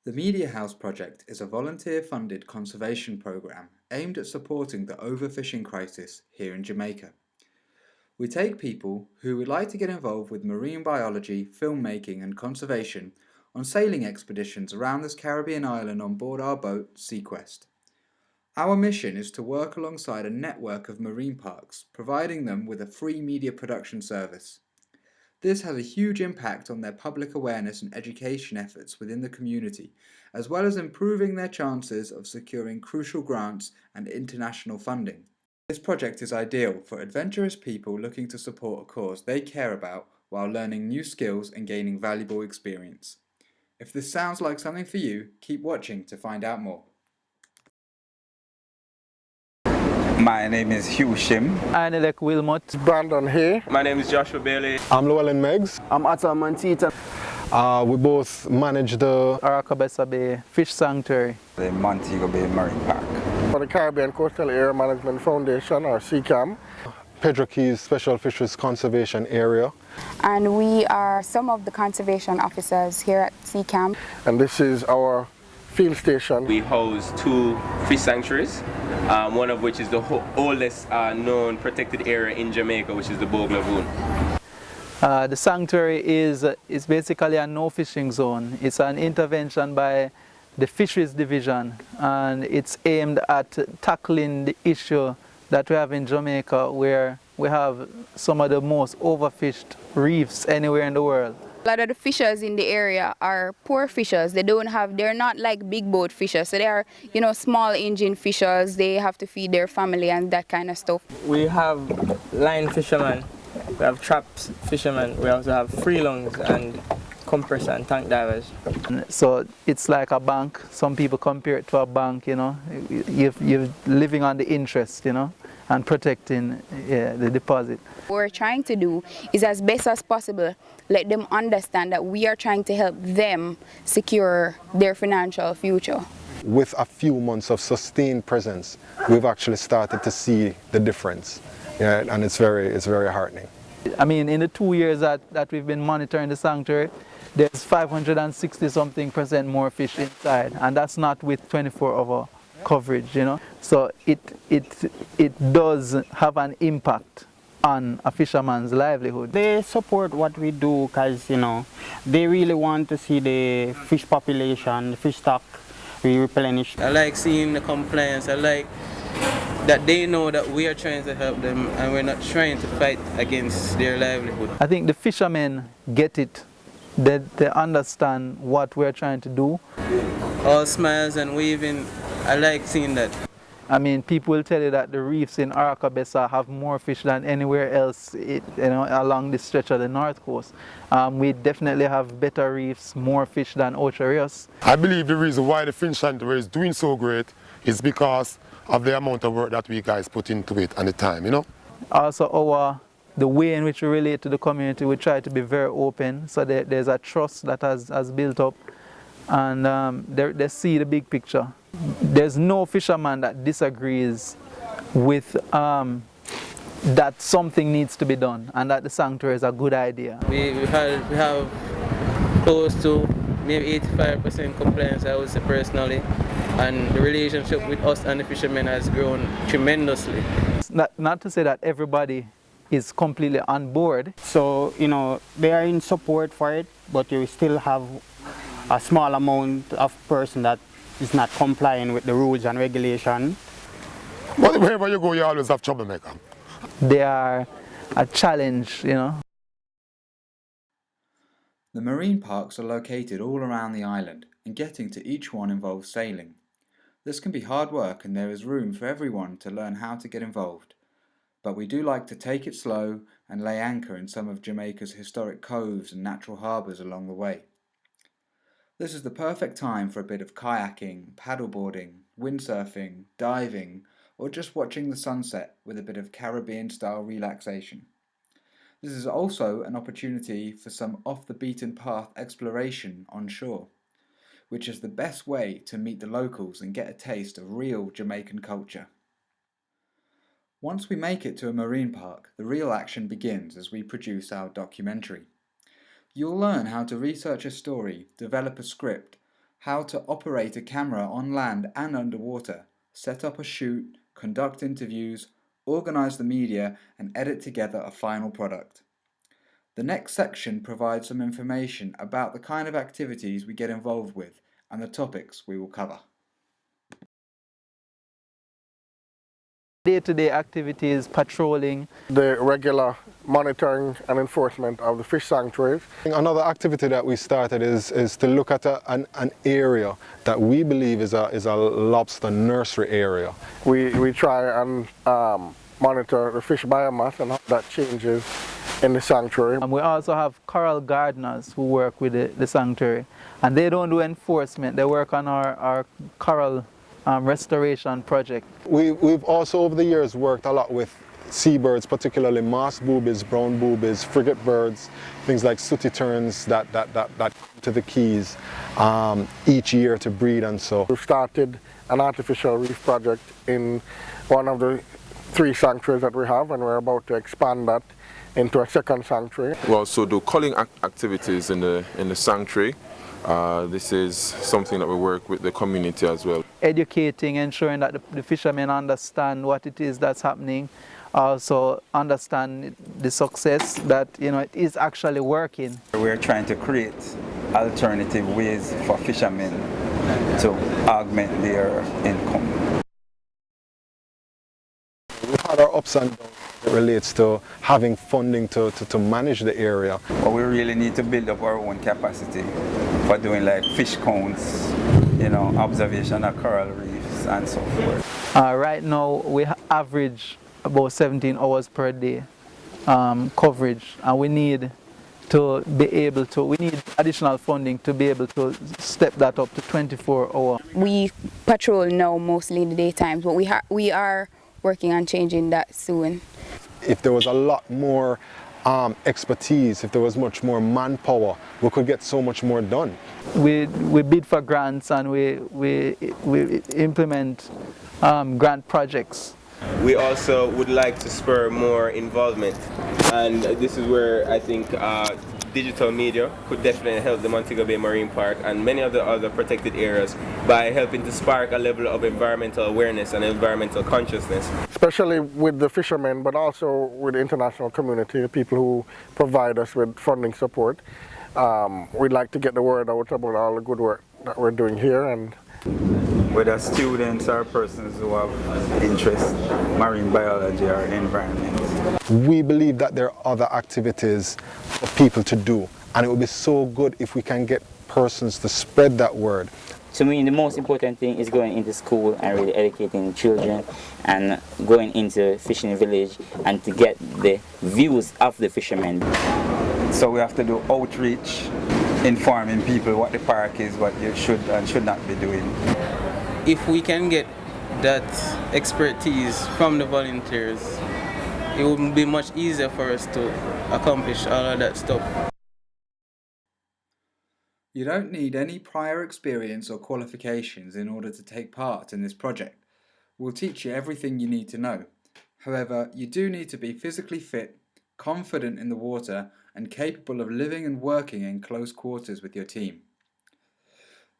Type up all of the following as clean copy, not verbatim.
The Media House Project is a volunteer-funded conservation program aimed at supporting the overfishing crisis here in Jamaica. We take people who would like to get involved with marine biology, filmmaking and conservation on sailing expeditions around this Caribbean island on board our boat, Sequest. Our mission is to work alongside a network of marine parks, providing them with a free media production service. This has a huge impact on their public awareness and education efforts within the community, as well as improving their chances of securing crucial grants and international funding. This project is ideal for adventurous people looking to support a cause they care about while learning new skills and gaining valuable experience. If this sounds like something for you, keep watching to find out more. My name is Hugh Shim. Anelek Wilmot. Brandon Hay. My name is Joshua Bailey. I'm Llewellyn Meggs. I'm Atta Mantita. We both manage the Aracabessa Bay Fish Sanctuary. The Montego Bay Marine Park. for the Caribbean Coastal Area Management Foundation, or CCAM. Pedro Keys Special Fisheries Conservation Area. And we are some of the conservation officers here at CCAM. And this is our field station. We house two fish sanctuaries, one of which is the oldest known protected area in Jamaica, which is the Bogue Lagoon. The sanctuary is basically a no fishing zone. It's an intervention by the Fisheries Division, and it's aimed at tackling the issue that we have in Jamaica, where we have some of the most overfished reefs anywhere in the world. A lot of the fishers in the area are poor fishers. They're not like big boat fishers. So they are, small engine fishers. They have to feed their family and that kind of stuff. We have line fishermen, we have traps fishermen, we also have freelungs and compressor and tank divers. So it's like a bank. Some people compare it to a bank, You're living on the interest, and protecting the deposit. What we're trying to do is, as best as possible, let them understand that we are trying to help them secure their financial future. With a few months of sustained presence, we've actually started to see the difference. Yeah, and it's very heartening. I mean, in the 2 years that we've been monitoring the sanctuary, there's 560% more fish inside, and that's not with 24-hour coverage, So it does have an impact on a fisherman's livelihood. They support what we do because, they really want to see the fish population, the fish stock we replenish. I like seeing the compliance. I like that they know that we are trying to help them and we're not trying to fight against their livelihood. I think the fishermen get it. They understand what we're trying to do. All smiles and waving, I like seeing that. I mean, people will tell you that the reefs in Aracabessa have more fish than anywhere else, along this stretch of the north coast. We definitely have better reefs, more fish than Ocho Rios. I believe the reason why the Finch Sanctuary is doing so great is because of the amount of work that we guys put into it and the time, Also, the way in which we relate to the community, we try to be very open, so there's a trust that has built up, and they see the big picture. There's no fisherman that disagrees with that something needs to be done and that the sanctuary is a good idea. We have close to maybe 85% compliance, I would say personally, and the relationship with us and the fishermen has grown tremendously. Not to say that everybody is completely on board. So, they are in support for it, but you still have a small amount of person that is not complying with the rules and regulations. But wherever you go, you always have troublemaker. They are a challenge, The marine parks are located all around the island, and getting to each one involves sailing. This can be hard work, and there is room for everyone to learn how to get involved. But we do like to take it slow and lay anchor in some of Jamaica's historic coves and natural harbours along the way. This is the perfect time for a bit of kayaking, paddleboarding, windsurfing, diving, or just watching the sunset with a bit of Caribbean-style relaxation. This is also an opportunity for some off-the-beaten-path exploration on shore, which is the best way to meet the locals and get a taste of real Jamaican culture. Once we make it to a marine park, the real action begins as we produce our documentary. You'll learn how to research a story, develop a script, how to operate a camera on land and underwater, set up a shoot, conduct interviews, organise the media and edit together a final product. The next section provides some information about the kind of activities we get involved with and the topics we will cover. Day-to-day activities, patrolling. The regular monitoring and enforcement of the fish sanctuaries. Another activity that we started is to look at an area that we believe is a lobster nursery area. We try and monitor the fish biomass and how that changes in the sanctuary. And we also have coral gardeners who work with the sanctuary, and they don't do enforcement, they work on our coral restoration project. We've also over the years worked a lot with seabirds, particularly moss boobies, brown boobies, frigate birds, things like sooty terns that come to the Keys each year to breed and so. We've started an artificial reef project in one of the 3 sanctuaries that we have, and we're about to expand that into a second sanctuary. We also do culling activities in the sanctuary. This is something that we work with the community as well. Educating, ensuring that the fishermen understand what it is that's happening, also understand the success that it is actually working. We're trying to create alternative ways for fishermen to augment their income. We've had our ups and downs. It relates to having funding to manage the area. But we really need to build up our own capacity for doing like fish counts, observation of coral reefs and so forth. Right now we average about 17 hours per day coverage, and we need additional funding to be able to step that up to 24 hours. We patrol now mostly in the daytimes, but we are working on changing that soon. If there was a lot more expertise, if there was much more manpower, we could get so much more done. We bid for grants and we implement grant projects. We also would like to spur more involvement, and this is where I think digital media could definitely help the Montego Bay Marine Park and many of the other protected areas by helping to spark a level of environmental awareness and environmental consciousness. Especially with the fishermen, but also with the international community, the people who provide us with funding support. We'd like to get the word out about all the good work that we're doing here. And whether students or persons who have interest in marine biology or environment. We believe that there are other activities for people to do, and it would be so good if we can get persons to spread that word. To me, the most important thing is going into school and really educating children and going into fishing village and to get the views of the fishermen. So we have to do outreach, informing people what the park is, what you should and should not be doing. If we can get that expertise from the volunteers, it would be much easier for us to accomplish all of that stuff. You don't need any prior experience or qualifications in order to take part in this project. We'll teach you everything you need to know. However, you do need to be physically fit, confident in the water, and capable of living and working in close quarters with your team.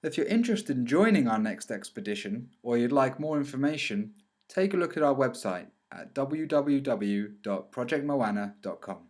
If you're interested in joining our next expedition, or you'd like more information, take a look at our website at www.projectmoana.com.